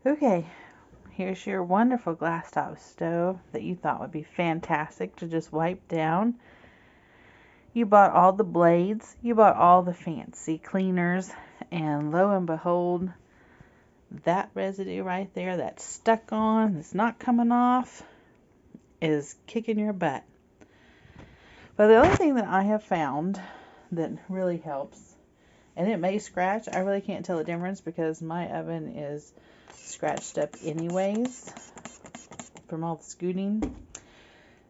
Okay, here's your wonderful glass top stove that you thought would be fantastic to just wipe down. You bought all the blades, you bought all the fancy cleaners, and lo and behold, that residue right there that's stuck on, that's not coming off, is kicking your butt. But the only thing that I have found that really helps, and it may scratch, I really can't tell the difference because my oven is scratched up anyways from all the scooting.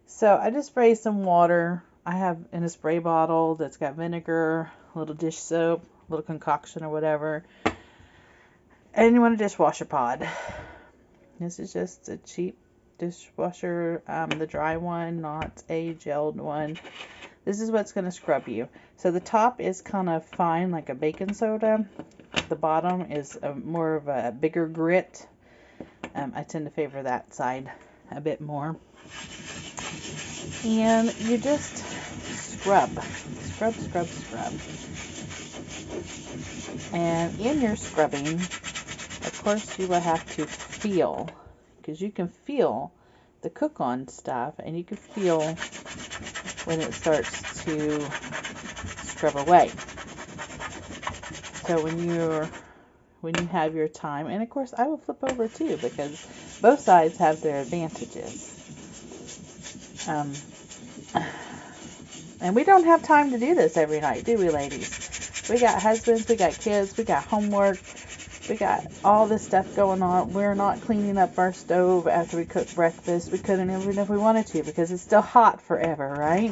So I just spray some water. I have in a spray bottle that's got vinegar, a little dish soap, a little concoction or whatever, and you want a dishwasher pod. This is just a cheap dishwasher, the dry one, not a gelled one. This is what's going to scrub you. So the top is kind of fine, like a baking soda. The bottom is more of a bigger grit. I tend to favor that side a bit more. And you just scrub. Scrub, scrub, scrub. And in your scrubbing, of course, you will have to feel, because you can feel the cook-on stuff, and you can feel when it starts to scrub away. So when you have your time, and of course I will flip over too, because both sides have their advantages. And we don't have time to do this every night, do we, ladies? We got husbands, we got kids, we got homework, we got all this stuff going on. We're not cleaning up our stove after we cook breakfast. We couldn't even if we wanted to, because it's still hot forever, right?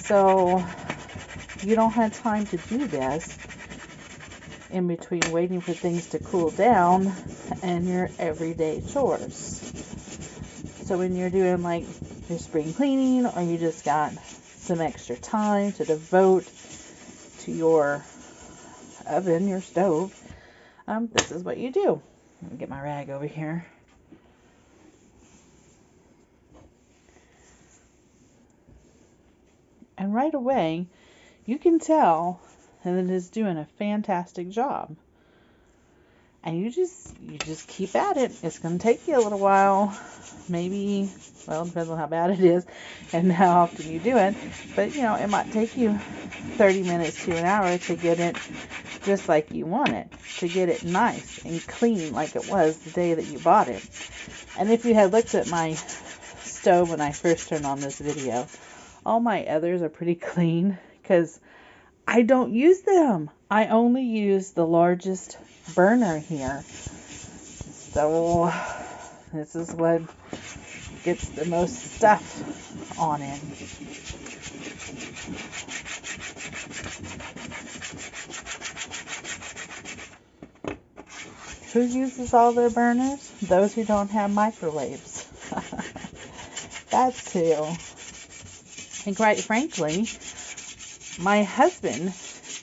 So you don't have time to do this in between waiting for things to cool down and your everyday chores. So when you're doing like your spring cleaning, or you just got some extra time to devote to your oven, your stove, this is what you do. Let me get my rag over here. And right away, you can tell that it is doing a fantastic job. And you just keep at it. It's going to take you a little while. Maybe, well, it depends on how bad it is and how often you do it. But, it might take you 30 minutes to an hour to get it just like you want it. To get it nice and clean like it was the day that you bought it. And if you had looked at my stove when I first turned on this video, all my others are pretty clean because I don't use them. I only use the largest burner here. So this is what gets the most stuff on it. Who uses all their burners? Those who don't have microwaves. That's who. And quite frankly, my husband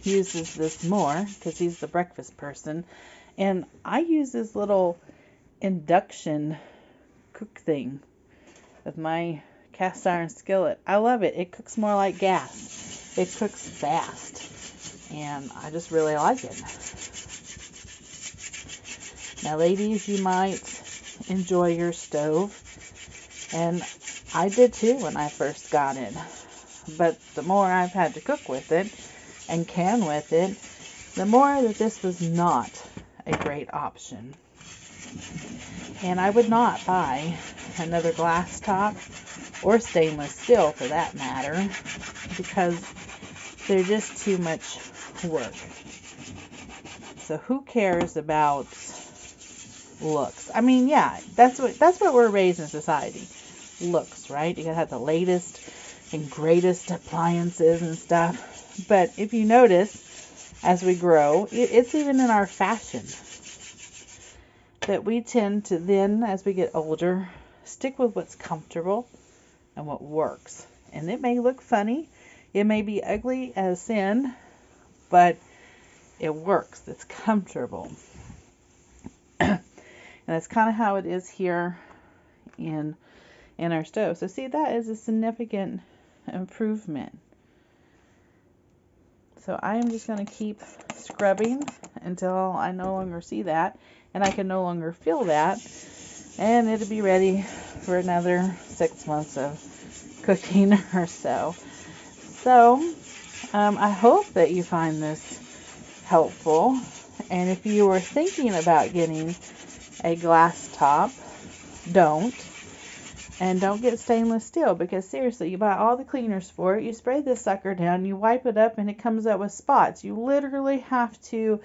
uses this more because he's the breakfast person. And I use this little induction cook thing with my cast iron skillet. I love it. It cooks more like gas. It cooks fast. And I just really like it. Now, ladies, you might enjoy your stove. And I did too when I first got it. But the more I've had to cook with it and can with it, the more that this was not a great option. And I would not buy another glass top or stainless steel for that matter, because they're just too much work. So who cares about looks? I mean, yeah, that's what we're raised in society. Looks, right? You gotta have the latest and greatest appliances and stuff. But if you notice, as we grow, it's even in our fashion that we tend to then, as we get older, stick with what's comfortable and what works. And it may look funny, it may be ugly as sin, but it works. It's comfortable. And that's kind of how it is here in our stove. So see, that is a significant improvement. So I am just going to keep scrubbing until I no longer see that and I can no longer feel that, and it'll be ready for another 6 months of cooking or so. So I hope that you find this helpful, and if you were thinking about getting a glass top, don't. And don't get stainless steel, because seriously, you buy all the cleaners for it, you spray this sucker down, you wipe it up, and it comes up with spots. You literally have to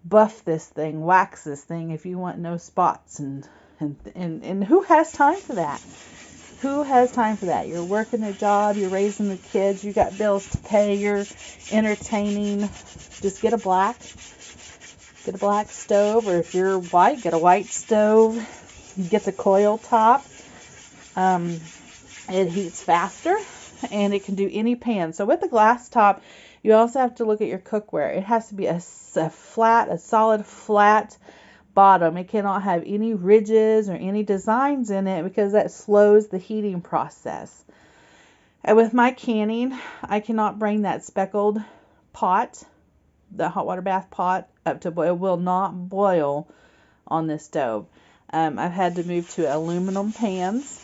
buff this thing, wax this thing if you want no spots. And who has time for that? Who has time for that? You're working a job, you're raising the kids, you got bills to pay, you're entertaining. Just get a black stove, or if you're white, get a white stove. Get the coil top. It heats faster, and it can do any pan. So with the glass top, you also have to look at your cookware. It has to be a solid flat bottom. It cannot have any ridges or any designs in it, because that slows the heating process. And with my canning, I cannot bring that speckled pot, the hot water bath pot, up to boil. It will not boil on this stove. I've had to move to aluminum pans.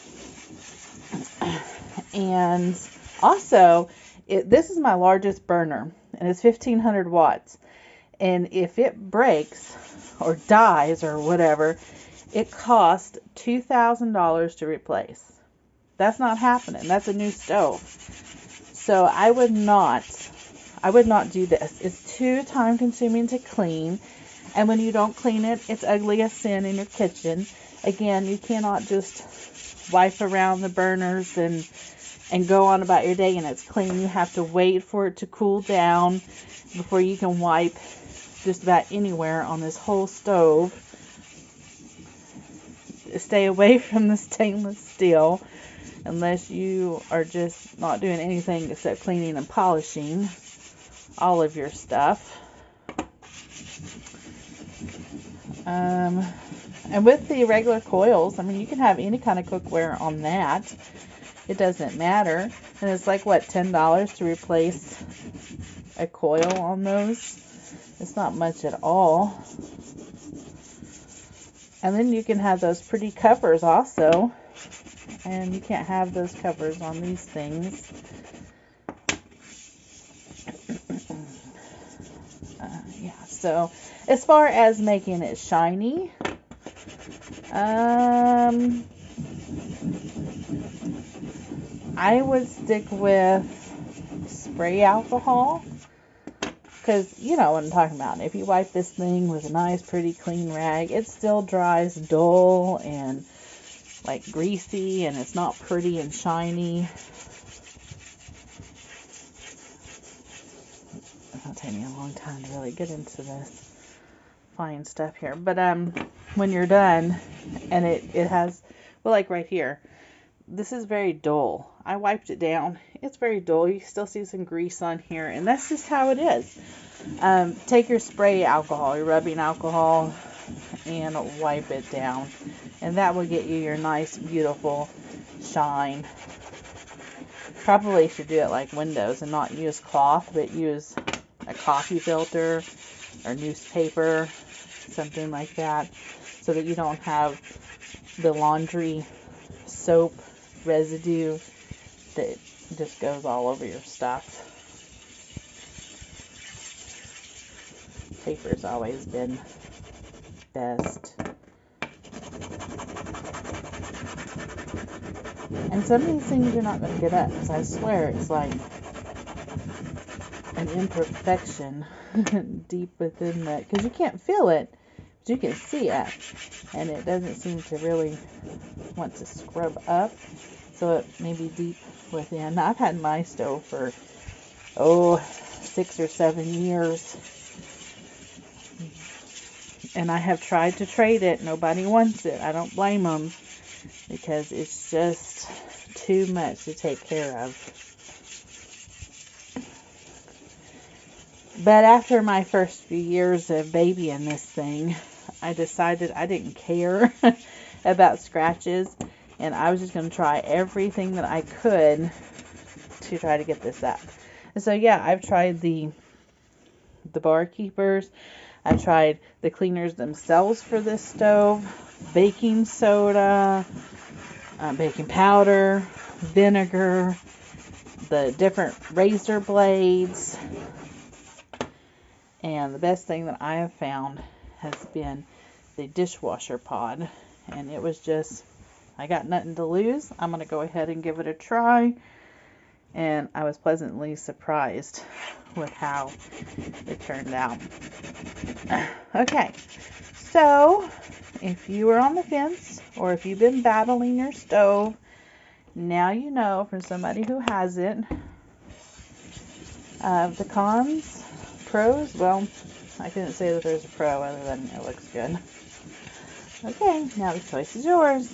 And also, this is my largest burner, and it's 1500 watts. And if it breaks or dies or whatever, it costs $2,000 to replace. That's not happening. That's a new stove. So I would not do this. It's too time consuming to clean. And when you don't clean it, it's ugly as sin in your kitchen. Again, you cannot just wipe around the burners and go on about your day and it's clean. You have to wait for it to cool down before you can wipe just about anywhere on this whole stove. Stay away from the stainless steel unless you are just not doing anything except cleaning and polishing all of your stuff. And with the regular coils, I mean, you can have any kind of cookware on that. It doesn't matter. And it's like, what, $10 to replace a coil on those? It's not much at all. And then you can have those pretty covers also. And you can't have those covers on these things. Yeah, so as far as making it shiny, I would stick with spray alcohol, because you know what I'm talking about. If you wipe this thing with a nice, pretty, clean rag, it still dries dull and like greasy, and it's not pretty and shiny. It'll take me a long time to really get into this fine stuff here. But when you're done, and it has, well, like right here, this is very dull. I wiped it down. It's very dull. You still see some grease on here, and that's just how it is. Take your spray alcohol, your rubbing alcohol, and wipe it down, and that will get you your nice, beautiful shine. Probably should do it like windows and not use cloth, but use a coffee filter or newspaper, something like that, so that you don't have the laundry soap residue that just goes all over your stuff. Paper's always been best. And some of these things you're not going to get up, because I swear it's like an imperfection deep within that, because you can't feel it, but you can see it, and it doesn't seem to really want to scrub up, so it may be deep within. Now, I've had my stove for 6 or 7 years, and I have tried to trade it. Nobody wants it. I don't blame them, because it's just too much to take care of. But after my first few years of babying this thing, I decided I didn't care about scratches, and I was just going to try everything that I could to try to get this up. And so, yeah, I've tried the the barkeepers. I tried the cleaners themselves for this stove, baking soda, baking powder, vinegar, the different razor blades. And the best thing that I have found has been the dishwasher pod. And it was just, I got nothing to lose. I'm going to go ahead and give it a try. And I was pleasantly surprised with how it turned out. Okay, so if you were on the fence or if you've been battling your stove, now you know from somebody who has it. The cons, pros, well, I couldn't say that there's a pro other than it looks good. Okay, now the choice is yours.